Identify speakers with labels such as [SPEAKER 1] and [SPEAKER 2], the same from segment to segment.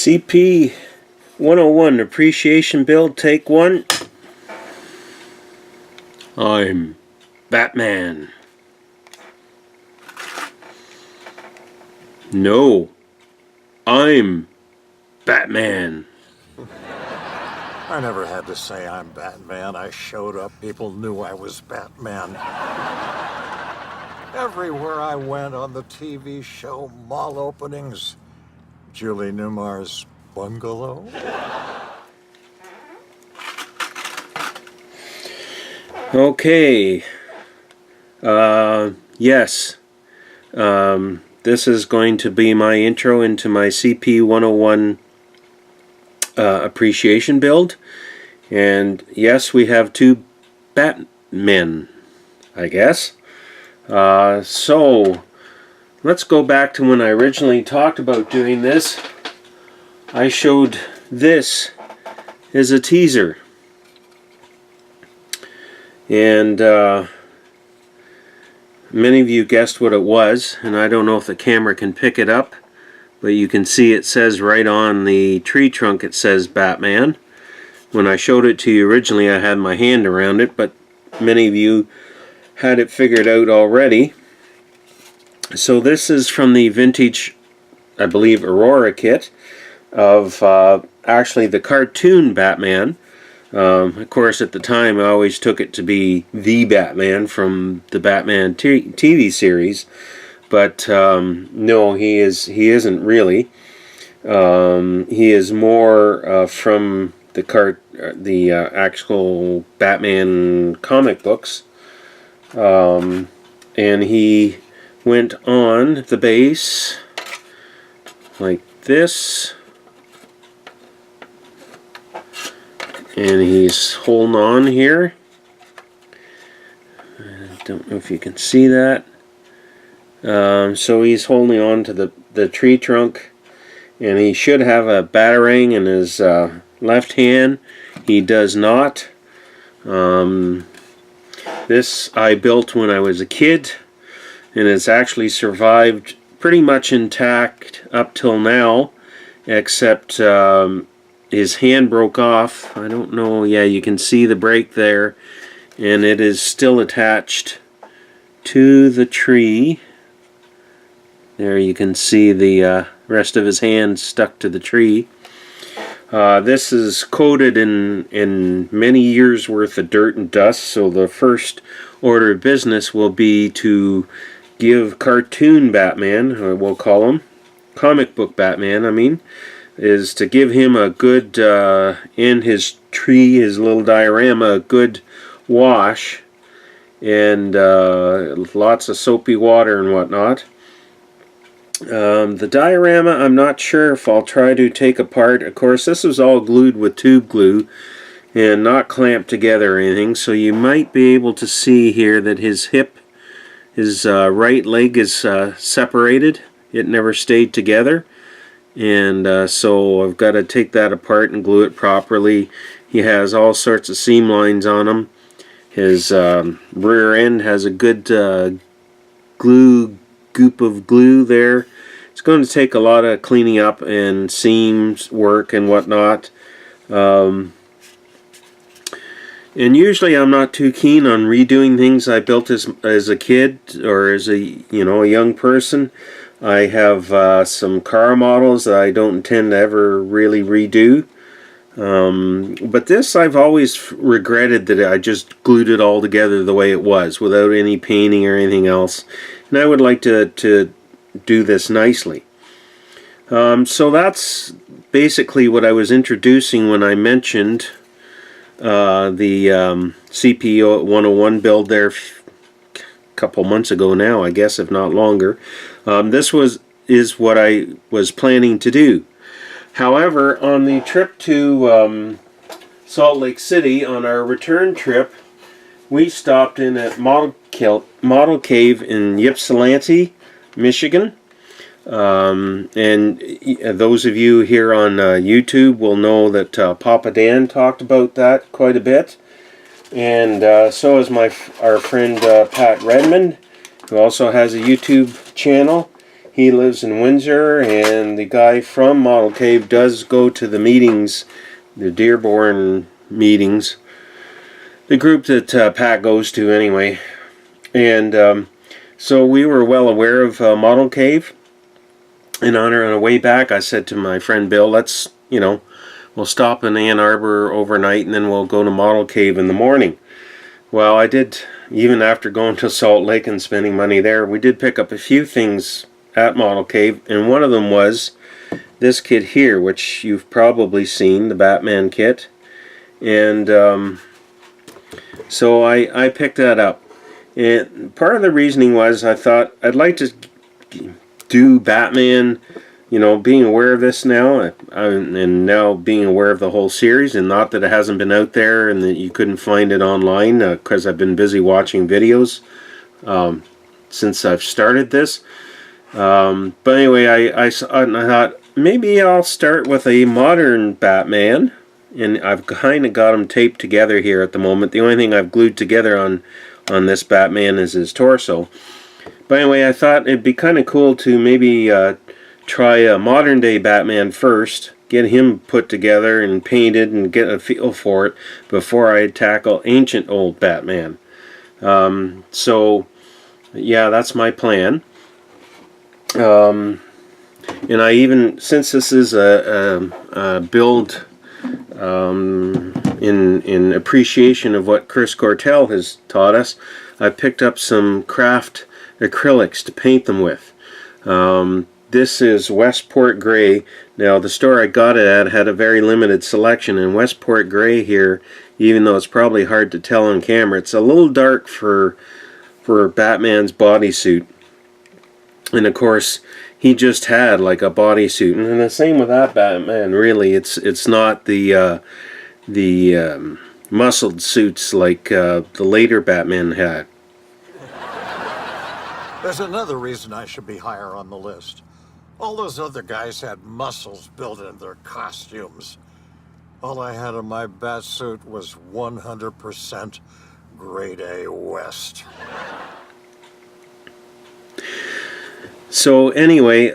[SPEAKER 1] CP 101 Appreciation Build Take 1. I'm Batman. No, I'm Batman.
[SPEAKER 2] I never had to say I'm Batman. I showed up, people knew I was Batman. Everywhere I went on the TV show, mall openings, Julie Newmar's bungalow.
[SPEAKER 1] Okay. Yes. This is going to be my intro into my CP 101 appreciation build. And yes, we have two Batmen, I guess. So let's go back to when I originally talked about doing this. I showed this as a teaser. And many of you guessed what it was, and I don't know if the camera can pick it up, but you can see it says right on the tree trunk, it says Batman. When I showed it to you originally, I had my hand around it, but many of you had it figured out already. So this is from the vintage, I believe, Aurora kit of actually the cartoon Batman. Of course, at the time, I always took it to be the Batman from the Batman TV series, but no, he isn't really. He is more from the actual Batman comic books, and he went on the base like this. And he's holding on here. I don't know if you can see that. So he's holding on to the tree trunk, and he should have a batarang in his left hand. He does not. This I built when I was a kid, and it's actually survived pretty much intact up till now, except his hand broke off. I don't know. Yeah, you can see the break there, and it is still attached to the tree. There you can see the rest of his hand stuck to the tree. This is coated in many years worth of dirt and dust, so the first order of business will be to give cartoon Batman, or we'll call him comic book Batman, I mean, is to give him a good, in his tree, his little diorama, a good wash, and lots of soapy water and whatnot. The diorama, I'm not sure if I'll try to take apart. Of course, this was all glued with tube glue and not clamped together or anything, so you might be able to see here that his hip, his right leg is separated. It never stayed together. And so I've got to take that apart and glue it properly. He has all sorts of seam lines on him. His rear end has a good goop of glue there. It's going to take a lot of cleaning up and seams work and whatnot. And usually I'm not too keen on redoing things I built as a kid or as a young person. I have some car models that I don't intend to ever really redo. But this I've always regretted that I just glued it all together the way it was without any painting or anything else. And I would like to do this nicely. So that's basically what I was introducing when I mentioned the CP 101 build there a couple months ago now, I guess, if not longer. This is what I was planning to do. However, on the trip to Salt Lake City, on our return trip, we stopped in at Model Cave in Ypsilanti, Michigan. And those of you here on YouTube will know that Papa Dan talked about that quite a bit. And so is our friend Pat Redmond, who also has a YouTube channel. He lives in Windsor, and the guy from Model Cave does go to the meetings, the Dearborn meetings, the group that Pat goes to anyway. And so we were well aware of Model Cave. And on our way back, I said to my friend Bill, let's, we'll stop in Ann Arbor overnight, and then we'll go to Model Cave in the morning. Well, I did, even after going to Salt Lake and spending money there, we did pick up a few things at Model Cave, and one of them was this kit here, which you've probably seen, the Batman kit. And so I picked that up. And part of the reasoning was I thought I'd like to do Batman, being aware of this now, and now being aware of the whole series, and not that it hasn't been out there and that you couldn't find it online, because I've been busy watching videos since I've started this. But anyway, I thought maybe I'll start with a modern Batman, and I've kind of got them taped together here at the moment. The only thing I've glued together on this Batman is his torso. But anyway, I thought it'd be kind of cool to maybe try a modern day Batman first, get him put together and painted and get a feel for it before I tackle ancient old Batman. So yeah, that's my plan. And I even, since this is a build in appreciation of what Chris Cortell has taught us, I picked up some craft acrylics to paint them with. This is Westport Gray. Now, the store I got it at had a very limited selection, and Westport Gray here, even though it's probably hard to tell on camera, it's a little dark for Batman's bodysuit. And of course, he just had like a bodysuit, and the same with that Batman. Really, it's not the muscled suits like the later Batman had.
[SPEAKER 2] There's another reason I should be higher on the list. All those other guys had muscles built into their costumes. All I had in my bat suit was 100% grade A West.
[SPEAKER 1] So anyway,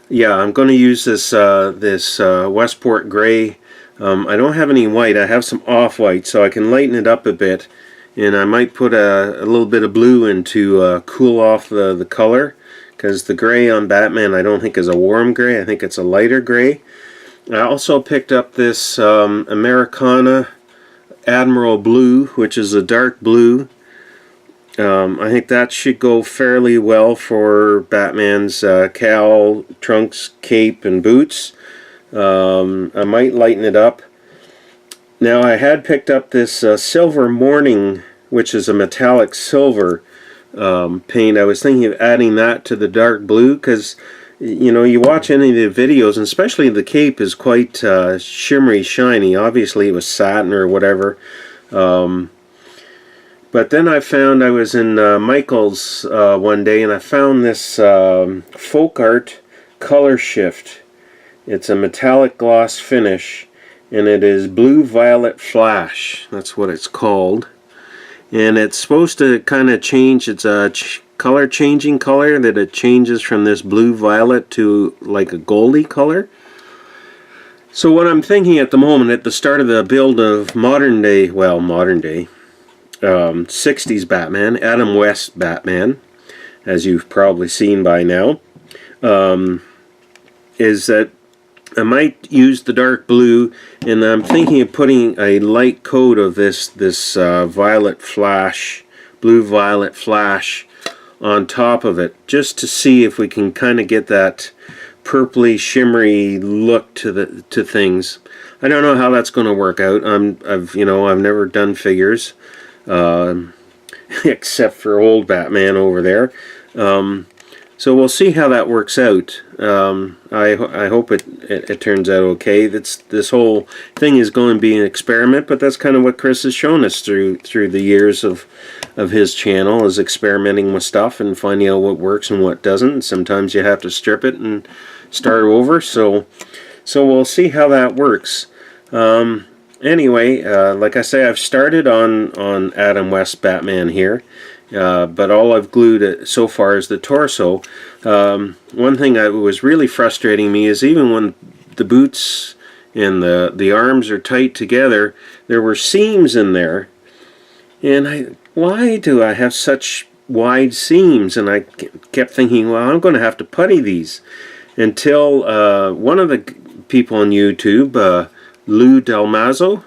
[SPEAKER 1] yeah, I'm going to use this Westport Gray. I don't have any white. I have some off-white, so I can lighten it up a bit. And I might put a little bit of blue in to cool off the color, because the gray on Batman I don't think is a warm gray. I think it's a lighter gray. I also picked up this Americana Admiral Blue, which is a dark blue. I think that should go fairly well for Batman's cowl, trunks, cape, and boots. I might lighten it up. Now, I had picked up this Silver Morning, which is a metallic silver paint. I was thinking of adding that to the dark blue, because you watch any of the videos, and especially the cape is quite shimmery, shiny. Obviously, it was satin or whatever. But then I found, I was in Michael's one day, and I found this Folk Art Color Shift. It's a metallic gloss finish, and it is Blue Violet Flash. That's what it's called. And it's supposed to kind of change, it's a color changing color, that it changes from this blue violet to like a goldy color. So what I'm thinking at the moment, at the start of the build of modern day 60s Batman, Adam West Batman, as you've probably seen by now, is that I might use the dark blue, and I'm thinking of putting a light coat of this violet flash, blue violet flash, on top of it, just to see if we can kind of get that purpley, shimmery look to things. I don't know how that's going to work out. I've never done figures, except for old Batman over there. So we'll see how that works out. I hope it turns out okay. This whole thing is going to be an experiment, but that's kind of what Chris has shown us through the years of his channel, is experimenting with stuff and finding out what works and what doesn't. Sometimes you have to strip it and start over. So we'll see how that works. Anyway, like I say, I've started on Adam West Batman here. But all I've glued so far is the torso. One thing that was really frustrating me is even when the boots and the arms are tight together, there were seams in there. And why do I have such wide seams? And I kept thinking, well, I'm going to have to putty these. Until one of the people on YouTube, Lou Dalmazo,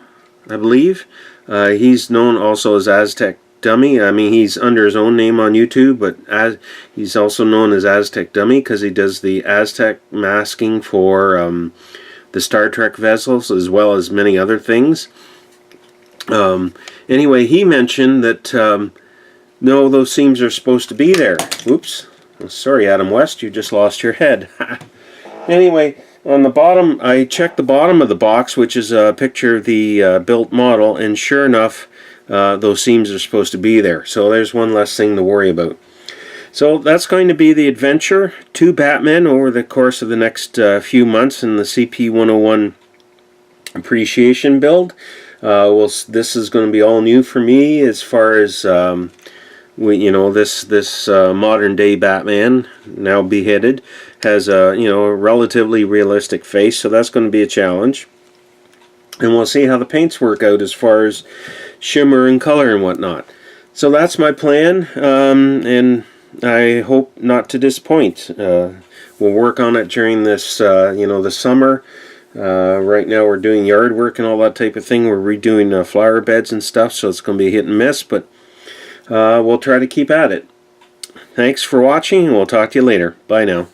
[SPEAKER 1] I believe, he's known also as Aztec Dummy. I mean, he's under his own name on YouTube, but he's also known as Aztec Dummy because he does the Aztec masking for the Star Trek vessels, as well as many other things. Anyway, he mentioned that no, those seams are supposed to be there. Oops. Sorry, Adam West, you just lost your head. Anyway, on the bottom, I checked the bottom of the box, which is a picture of the built model, and sure enough, those seams are supposed to be there. So there's one less thing to worry about. So that's going to be the adventure to Batman over the course of the next few months in the CP101 appreciation build. This is going to be all new for me as far as this modern day Batman, now beheaded, has a a relatively realistic face. So that's going to be a challenge. And we'll see how the paints work out as far as shimmer and color and whatnot. So that's my plan, and I hope not to disappoint. We'll work on it during this, the summer. Right now we're doing yard work and all that type of thing. We're redoing flower beds and stuff, so it's going to be hit and miss, but we'll try to keep at it. Thanks for watching, and we'll talk to you later. Bye now.